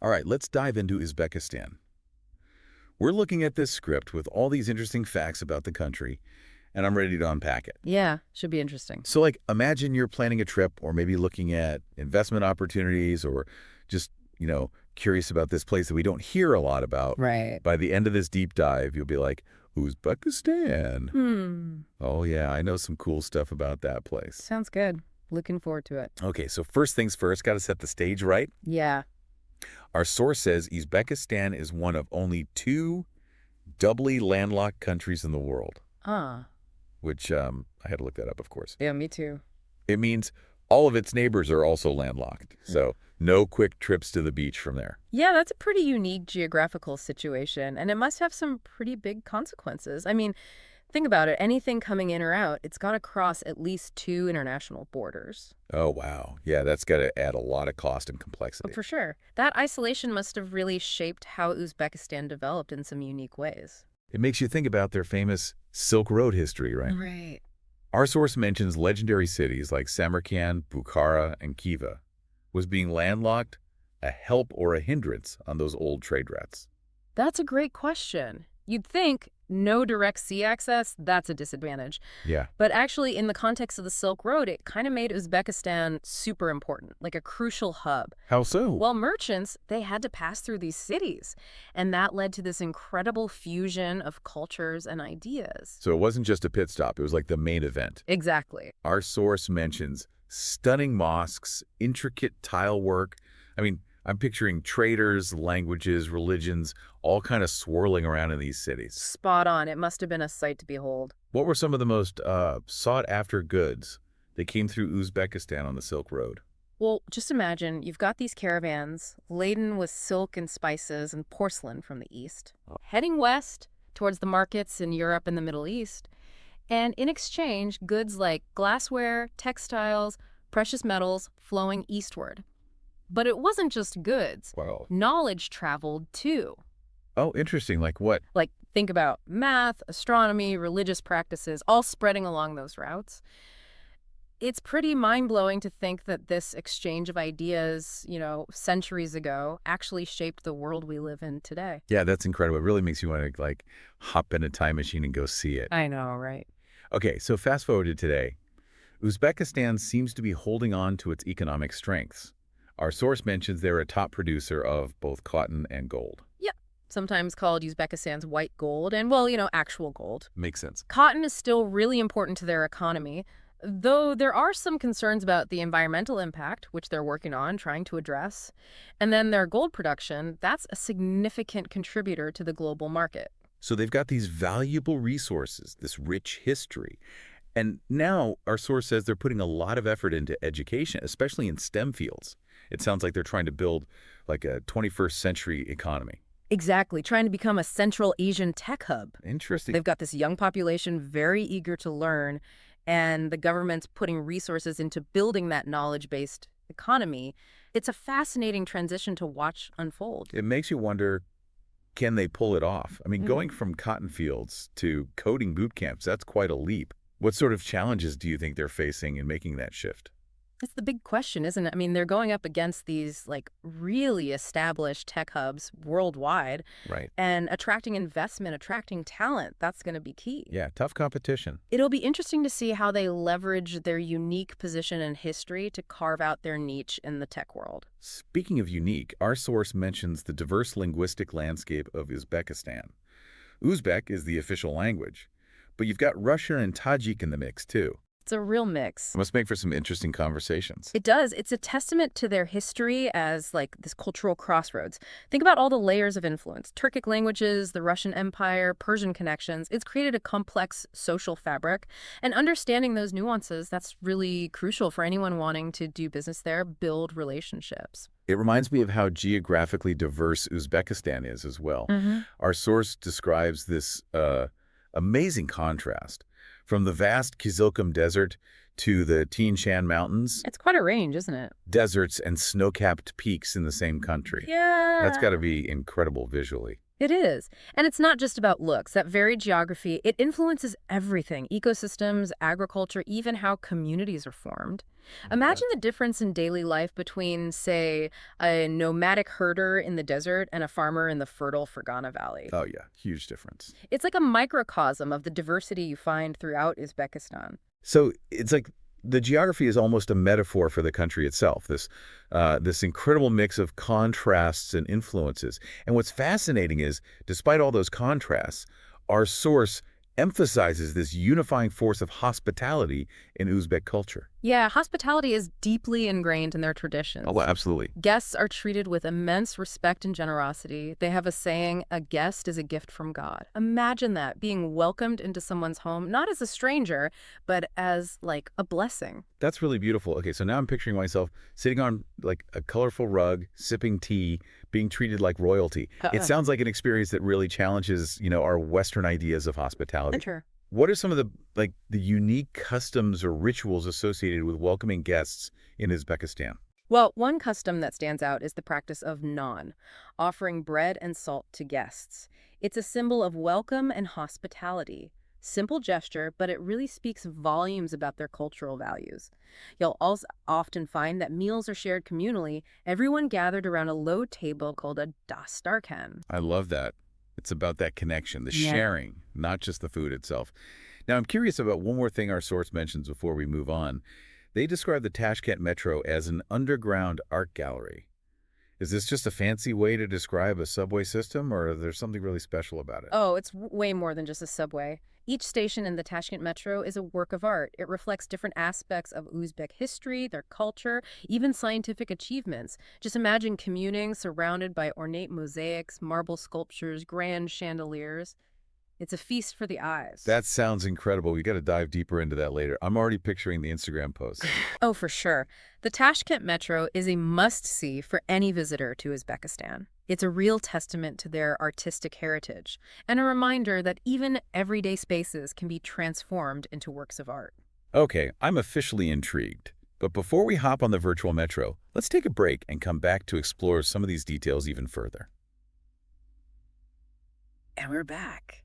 All right, let's dive into Uzbekistan. We're looking at this script with all these interesting facts about the country, and I'm ready to unpack it. Yeah, should be interesting. So, like, imagine you're planning a trip or maybe looking at investment opportunities or just, curious about this place that we don't hear a lot about. Right. By the end of this deep dive, you'll be like, Uzbekistan. Oh, yeah, I know some cool stuff about that place. Sounds good. Looking forward to it. Okay, so first things first, got to set the stage right. Yeah. Our source says Uzbekistan is one of only two doubly landlocked countries in the world, Ah. which I had to look that up, of course. Yeah, me too. It means all of its neighbors are also landlocked, so no quick trips to the beach from there. Yeah, that's a pretty unique geographical situation, and it must have some pretty big consequences. I mean, think about it. Anything coming in or out, it's got to cross at least two international borders. Oh, wow. Yeah, that's got to add a lot of cost and complexity. For sure. That isolation must have really shaped how Uzbekistan developed in some unique ways. It makes you think about their famous Silk Road history, right? Right. Our source mentions legendary cities like Samarkand, Bukhara, and Khiva. Was being landlocked a help or a hindrance on those old trade routes? That's a great question. You'd think no direct sea access, that's a disadvantage. Yeah. But actually, in the context of the Silk Road, it kind of made Uzbekistan super important, like a crucial hub. How so? Well, merchants, they had to pass through these cities, and that led to this incredible fusion of cultures and ideas. So it wasn't just a pit stop, it was like the main event. Exactly. Our source mentions stunning mosques, intricate tile work. I mean, I'm picturing traders, languages, religions, all kind of swirling around in these cities. Spot on. It must have been a sight to behold. What were some of the most sought-after goods that came through Uzbekistan on the Silk Road? Well, just imagine you've got these caravans laden with silk and spices and porcelain from the east, heading west towards the markets in Europe and the Middle East. And in exchange, goods like glassware, textiles, precious metals flowing eastward. But it wasn't just goods. Wow. Knowledge traveled too. Oh, interesting. Like what? Like, think about math, astronomy, religious practices, all spreading along those routes. It's pretty mind-blowing to think that this exchange of ideas, centuries ago, actually shaped the world we live in today. Yeah, that's incredible. It really makes you want to, like, hop in a time machine and go see it. I know, right? Okay, so fast forward to today. Uzbekistan seems to be holding on to its economic strengths. Our source mentions they're a top producer of both cotton and gold. Yep. Sometimes called Uzbekistan's white gold and, well, actual gold. Makes sense. Cotton is still really important to their economy, though there are some concerns about the environmental impact, which they're working on, trying to address. And then their gold production, that's a significant contributor to the global market. So they've got these valuable resources, this rich history. And now our source says they're putting a lot of effort into education, especially in STEM fields. It sounds like they're trying to build like a 21st century economy. Exactly, trying to become a Central Asian tech hub. Interesting. They've got this young population very eager to learn, and the government's putting resources into building that knowledge-based economy. It's a fascinating transition to watch unfold. It makes you wonder, can they pull it off? I mean, going from cotton fields to coding boot camps, that's quite a leap. What sort of challenges do you think they're facing in making that shift? It's the big question, isn't it? I mean, they're going up against these, really established tech hubs worldwide. Right. And attracting investment, attracting talent, that's going to be key. Yeah, tough competition. It'll be interesting to see how they leverage their unique position in history to carve out their niche in the tech world. Speaking of unique, our source mentions the diverse linguistic landscape of Uzbekistan. Uzbek is the official language, but you've got Russian and Tajik in the mix, too. It's a real mix. It must make for some interesting conversations. It does. It's a testament to their history as, this cultural crossroads. Think about all the layers of influence. Turkic languages, the Russian Empire, Persian connections. It's created a complex social fabric. And understanding those nuances, that's really crucial for anyone wanting to do business there, build relationships. It reminds me of how geographically diverse Uzbekistan is as well. Our source describes this amazing contrast. From the vast Kizilkum Desert to the Tian Shan Mountains. It's quite a range, isn't it? Deserts and snow-capped peaks in the same country. Yeah. That's got to be incredible visually. It is. And it's not just about looks. That varied geography, it influences everything: ecosystems, agriculture, even how communities are formed. Okay. Imagine the difference in daily life between, say, a nomadic herder in the desert and a farmer in the fertile Fergana Valley. Oh, yeah. Huge difference. It's like a microcosm of the diversity you find throughout Uzbekistan. So it's like the geography is almost a metaphor for the country itself, this incredible mix of contrasts and influences. And what's fascinating is, despite all those contrasts, our source emphasizes this unifying force of hospitality in Uzbek culture. Yeah, hospitality is deeply ingrained in their Oh, traditions. absolutely. Guests are treated with immense respect and generosity. They have a saying, a guest is a gift from God. Imagine that, being welcomed into someone's home, not as a stranger, but as, like, a blessing. That's really beautiful. Okay, so now I'm picturing myself sitting on like a colorful rug, sipping tea, being treated like royalty. It sounds like an experience that really challenges, our Western ideas of hospitality. Sure. What are some of the unique customs or rituals associated with welcoming guests in Uzbekistan? Well, one custom that stands out is the practice of naan, offering bread and salt to guests. It's a symbol of welcome and hospitality. Simple gesture, but it really speaks volumes about their cultural values. You'll also often find that meals are shared communally, everyone gathered around a low table called a dastarkan. I love that. It's about that connection, the Yeah. sharing, not just the food itself. Now, I'm curious about one more thing our source mentions before we move on. They describe the Tashkent metro as an underground art gallery. Is this just a fancy way to describe a subway system, or is there something really special about it? Oh, it's way more than just a subway. Each station in the Tashkent metro is a work of art. It reflects different aspects of Uzbek history, their culture, even scientific achievements. Just imagine commuting surrounded by ornate mosaics, marble sculptures, grand chandeliers. It's a feast for the eyes. That sounds incredible. We got to dive deeper into that later. I'm already picturing the Instagram posts. Oh, for sure. The Tashkent metro is a must-see for any visitor to Uzbekistan. It's a real testament to their artistic heritage and a reminder that even everyday spaces can be transformed into works of art. Okay, I'm officially intrigued. But before we hop on the virtual metro, let's take a break and come back to explore some of these details even further. And we're back.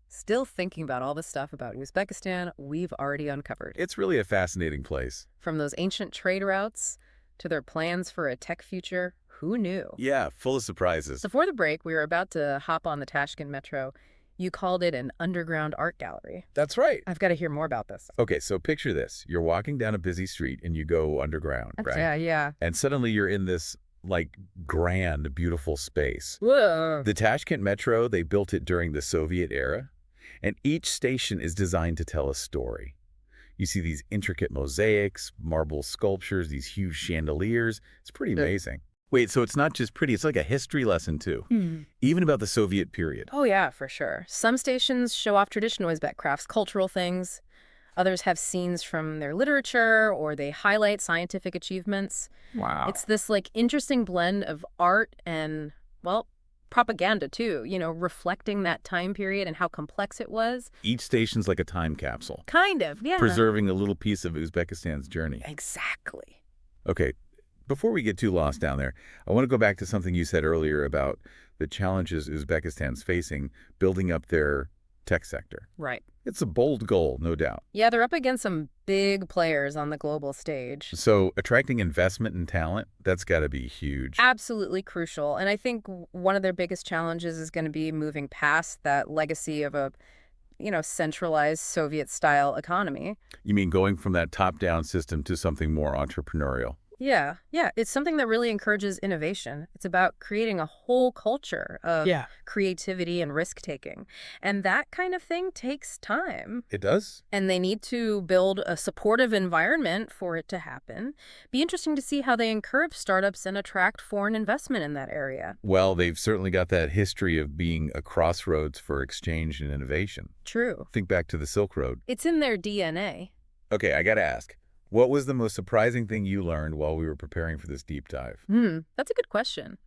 Still thinking about all the stuff about Uzbekistan we've already uncovered. It's really a fascinating place. From those ancient trade routes to their plans for a tech future, who knew? Yeah, full of surprises. Before the break, we were about to hop on the Tashkent metro. You called it an underground art gallery. That's right. I've got to hear more about this. Okay, so picture this. You're walking down a busy street and you go underground, right? Yeah. And suddenly you're in this, like, grand, beautiful space. Whoa. The Tashkent Metro, they built it during the Soviet era, and each station is designed to tell a story. You see these intricate mosaics, marble sculptures, these huge chandeliers. It's pretty amazing. Wait, so it's not just pretty, it's like a history lesson too, even about the Soviet period. Oh, yeah, for sure. Some stations show off traditional Uzbek crafts, cultural things. Others have scenes from their literature, or they highlight scientific achievements. Wow. It's this, like, interesting blend of art and, well, propaganda, too, reflecting that time period and how complex it was. Each station's like a time capsule, Kind of, yeah. preserving a little piece of Uzbekistan's journey. Exactly. Okay, before we get too lost down there, I want to go back to something you said earlier about the challenges Uzbekistan's facing building up their tech sector. Right. It's a bold goal, no doubt. Yeah, they're up against some big players on the global stage. So attracting investment and talent, that's got to be huge. Absolutely crucial. And I think one of their biggest challenges is going to be moving past that legacy of a, centralized Soviet-style economy. You mean going from that top-down system to something more entrepreneurial? Yeah. It's something that really encourages innovation. It's about creating a whole culture of creativity and risk-taking. And that kind of thing takes time. It does? And they need to build a supportive environment for it to happen. Be interesting to see how they encourage startups and attract foreign investment in that area. Well, they've certainly got that history of being a crossroads for exchange and innovation. True. Think back to the Silk Road. It's in their DNA. Okay, I got to ask. What was the most surprising thing you learned while we were preparing for this deep dive? That's a good question.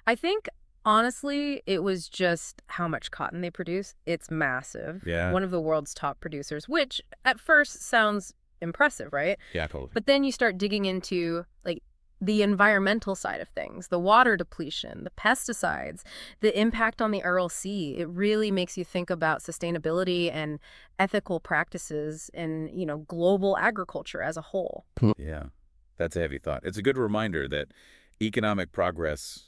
I think, honestly, it was just how much cotton they produce. It's massive. Yeah. One of the world's top producers, which at first sounds impressive, right? Yeah, totally. But then you start digging into, like, the environmental side of things, the water depletion, the pesticides, the impact on the Aral Sea. It really makes you think about sustainability and ethical practices in, global agriculture as a whole. Yeah, that's a heavy thought. It's a good reminder that economic progress,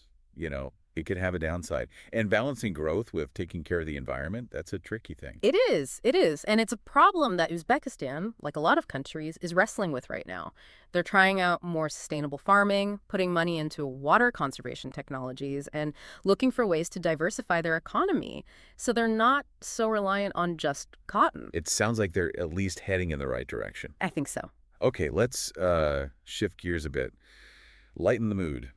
it could have a downside. And balancing growth with taking care of the environment, that's a tricky thing. It is. It is. And it's a problem that Uzbekistan, like a lot of countries, is wrestling with right now. They're trying out more sustainable farming, putting money into water conservation technologies, and looking for ways to diversify their economy so they're not so reliant on just cotton. It sounds like they're at least heading in the right direction. I think so. Okay, let's shift gears a bit. Lighten the mood.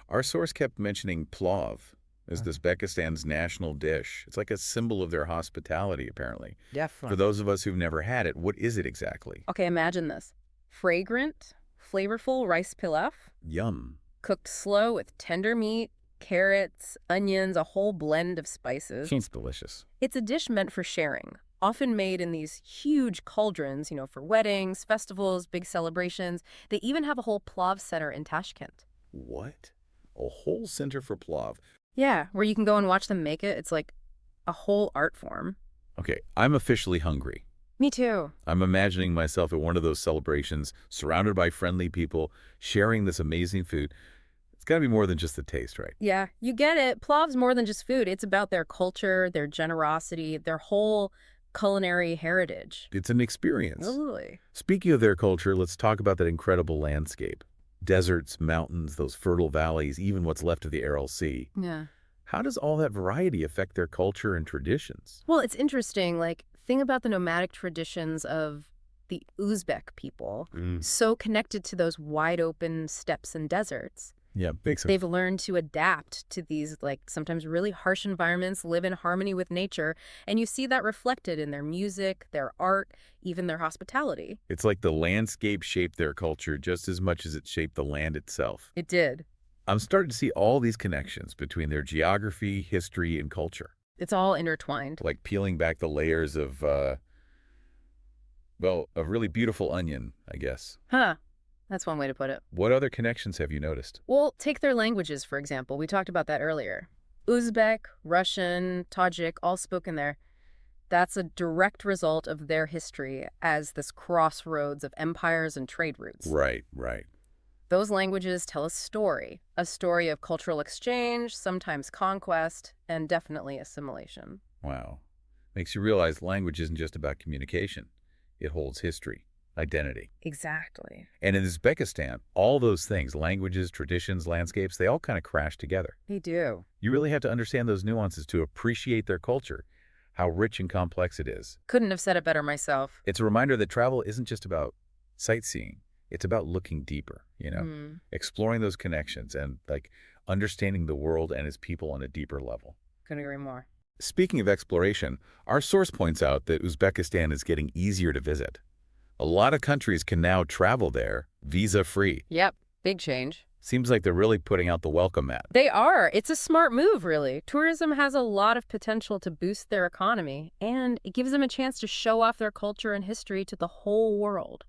Our source kept mentioning Plov as Uzbekistan's national dish. It's like a symbol of their hospitality, apparently. For Definitely. those of us who've never had it, what is it exactly? Okay, imagine this. Fragrant, flavorful rice pilaf, Yum. cooked slow with tender meat, carrots, onions, a whole blend of spices. Seems delicious. It's a dish meant for sharing, often made in these huge cauldrons, for weddings, festivals, big celebrations. They even have a whole Plov center in Tashkent. What? A whole center for Plov. Yeah, where you can go and watch them make it. It's like a whole art form. Okay, I'm officially hungry. Me too. I'm imagining myself at one of those celebrations, surrounded by friendly people, sharing this amazing food. It's got to be more than just the taste, right? Yeah, you get it. Plov's more than just food. It's about their culture, their generosity, their whole culinary heritage. It's an experience. Absolutely. Speaking of their culture, let's talk about that incredible landscape. Deserts, mountains, those fertile valleys, even what's left of the Aral Sea. Yeah. How does all that variety affect their culture and traditions? Well, it's interesting. Think about the nomadic traditions of the Uzbek people, so connected to those wide open steppes and deserts. Yeah, makes sense. They've learned to adapt to these, sometimes really harsh environments, live in harmony with nature, and you see that reflected in their music, their art, even their hospitality. It's like the landscape shaped their culture just as much as it shaped the land itself. It did. I'm starting to see all these connections between their geography, history, and culture. It's all intertwined. Like peeling back the layers of, a really beautiful onion, I guess. Huh. That's one way to put it. What other connections have you noticed? Well, take their languages, for example. We talked about that earlier. Uzbek, Russian, Tajik, all spoken there. That's a direct result of their history as this crossroads of empires and trade routes. Right, right. Those languages tell a story of cultural exchange, sometimes conquest, and definitely assimilation. Wow. Makes you realize language isn't just about communication. It holds history, identity. Exactly. And in Uzbekistan, all those things, languages, traditions, landscapes, they all kind of crash together. They do. You really have to understand those nuances to appreciate their culture, how rich and complex it is. Couldn't have said it better myself. It's a reminder that travel isn't just about sightseeing. It's about looking deeper, exploring those connections and understanding the world and its people on a deeper level. Couldn't agree more. Speaking of exploration, our source points out that Uzbekistan is getting easier to visit. A lot of countries can now travel there visa-free. Yep. Big change. Seems like they're really putting out the welcome mat. They are. It's a smart move, really. Tourism has a lot of potential to boost their economy, and it gives them a chance to show off their culture and history to the whole world.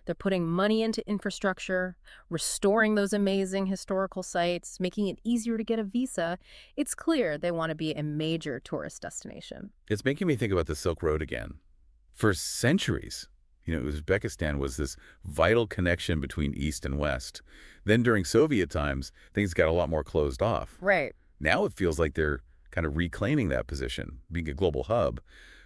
They're putting money into infrastructure, restoring those amazing historical sites, making it easier to get a visa. It's clear they want to be a major tourist destination. It's making me think about the Silk Road again. For centuries, Uzbekistan was this vital connection between East and West. Then during Soviet times, things got a lot more closed off. Right. Now it feels like they're kind of reclaiming that position, being a global hub.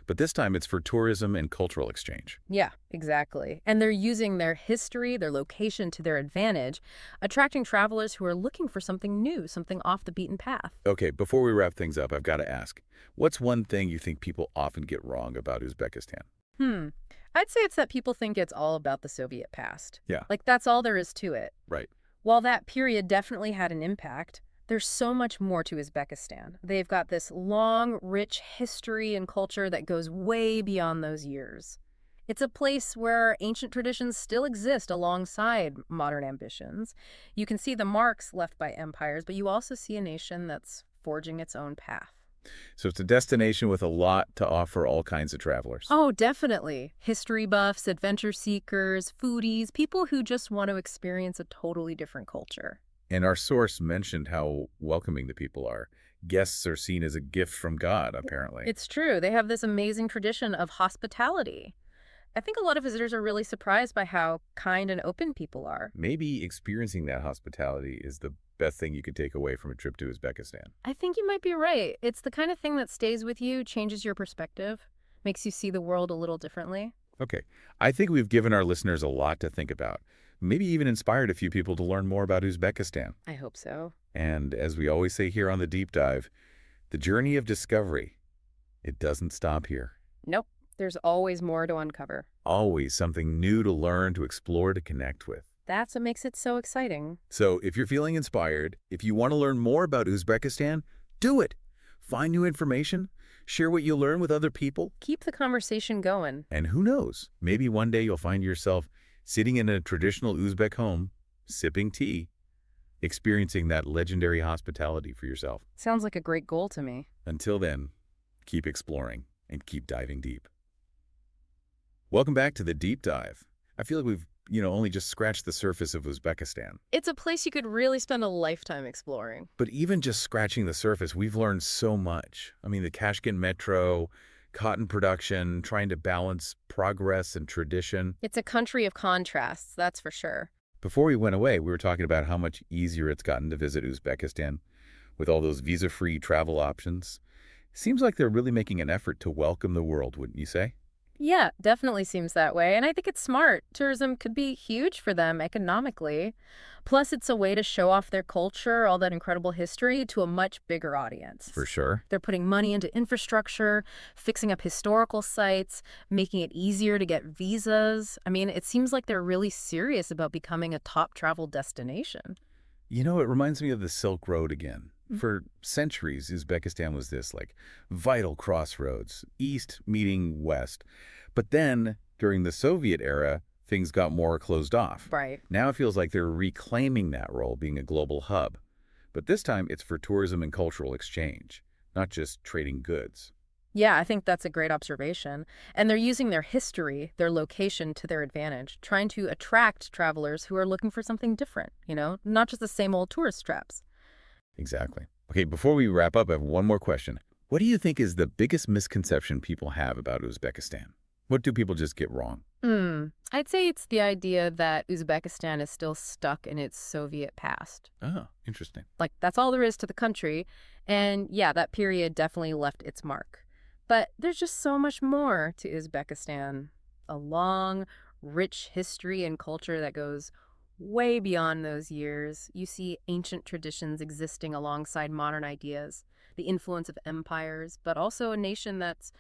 But this time it's for tourism and cultural exchange. Yeah, exactly. And they're using their history, their location to their advantage, attracting travelers who are looking for something new, something off the beaten path. Okay, before we wrap things up, I've got to ask, what's one thing you think people often get wrong about Uzbekistan? I'd say it's that people think it's all about the Soviet past. Yeah. That's all there is to it. Right. While that period definitely had an impact, there's so much more to Uzbekistan. They've got this long, rich history and culture that goes way beyond those years. It's a place where ancient traditions still exist alongside modern ambitions. You can see the marks left by empires, but you also see a nation that's forging its own path. So it's a destination with a lot to offer all kinds of travelers. Oh, definitely. History buffs, adventure seekers, foodies, people who just want to experience a totally different culture. And our source mentioned how welcoming the people are. Guests are seen as a gift from God, apparently. It's true. They have this amazing tradition of hospitality. I think a lot of visitors are really surprised by how kind and open people are. Maybe experiencing that hospitality is the best thing you could take away from a trip to Uzbekistan. I think you might be right. It's the kind of thing that stays with you, changes your perspective, makes you see the world a little differently. Okay, I think we've given our listeners a lot to think about. Maybe even inspired a few people to learn more about Uzbekistan. I hope so. And as we always say here on the Deep Dive, the journey of discovery, it doesn't stop here. Nope. There's always more to uncover. Always something new to learn, to explore, to connect with. That's what makes it so exciting. So if you're feeling inspired, if you want to learn more about Uzbekistan, do it. Find new information, share what you learn with other people, Keep the conversation going. and who knows, maybe one day you'll find yourself sitting in a traditional Uzbek home, sipping tea, experiencing that legendary hospitality for yourself. Sounds like a great goal to me. Until then, keep exploring and keep diving deep. Welcome back to the Deep Dive. I feel like we've, only just scratched the surface of Uzbekistan. It's a place you could really spend a lifetime exploring. But even just scratching the surface, we've learned so much. I mean, the Tashkent metro, cotton production, trying to balance progress and tradition. It's a country of contrasts, that's for sure. Before we went away, we were talking about how much easier it's gotten to visit Uzbekistan with all those visa-free travel options. Seems like they're really making an effort to welcome the world, wouldn't you say? Yeah, definitely seems that way. And I think it's smart. Tourism could be huge for them economically. Plus, it's a way to show off their culture, all that incredible history, to a much bigger audience. For sure. They're putting money into infrastructure, fixing up historical sites, making it easier to get visas. I mean, it seems like they're really serious about becoming a top travel destination. It reminds me of the Silk Road again. For centuries, Uzbekistan was this vital crossroads, east meeting west. But then, during the Soviet era, things got more closed off. Right. Now it feels like they're reclaiming that role, being a global hub. But this time, it's for tourism and cultural exchange, not just trading goods. Yeah, I think that's a great observation. And they're using their history, their location to their advantage, trying to attract travelers who are looking for something different, not just the same old tourist traps. Exactly. Okay, before we wrap up, I have one more question. What do you think is the biggest misconception people have about Uzbekistan? What do people just get wrong? I'd say it's the idea that Uzbekistan is still stuck in its Soviet past. Oh, interesting. Like, that's all there is to the country. And yeah, that period definitely left its mark. But there's just so much more to Uzbekistan. A long, rich history and culture that goes way beyond those years. You see ancient traditions existing alongside modern ideas, the influence of empires, but also a nation that's,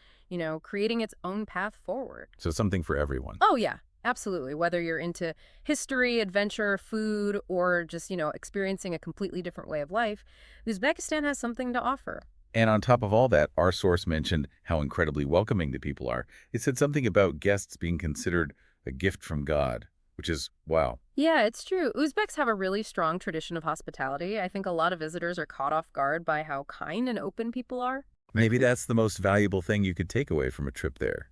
creating its own path forward. So something for everyone. Oh, yeah, absolutely. Whether you're into history, adventure, food, or just, experiencing a completely different way of life, Uzbekistan has something to offer. And on top of all that, our source mentioned how incredibly welcoming the people are. It said something about guests being considered a gift from God, which is, wow. Yeah, it's true. Uzbeks have a really strong tradition of hospitality. I think a lot of visitors are caught off guard by how kind and open people are. Maybe that's the most valuable thing you could take away from a trip there,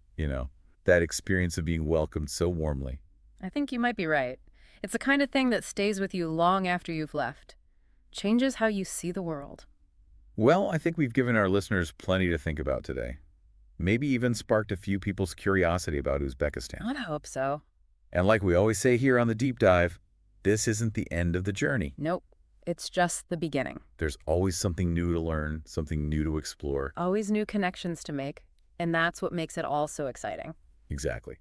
that experience of being welcomed so warmly. I think you might be right. It's the kind of thing that stays with you long after you've left. Changes how you see the world. Well, I think we've given our listeners plenty to think about today. Maybe even sparked a few people's curiosity about Uzbekistan. I'd hope so. And like we always say here on the Deep Dive, this isn't the end of the journey. Nope. It's just the beginning. There's always something new to learn, something new to explore. Always new connections to make. And that's what makes it all so exciting. Exactly.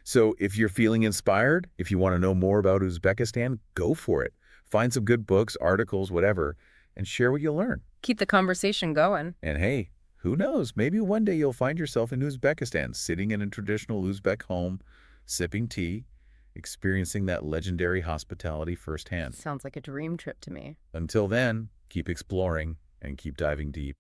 So if you're feeling inspired, if you want to know more about Uzbekistan, go for it. Find some good books, articles, whatever, and share what you learn. Keep the conversation going. And hey, who knows? Maybe one day you'll find yourself in Uzbekistan, sitting in a traditional Uzbek home, sipping tea, experiencing that legendary hospitality firsthand. Sounds like a dream trip to me. Until then, keep exploring and keep diving deep.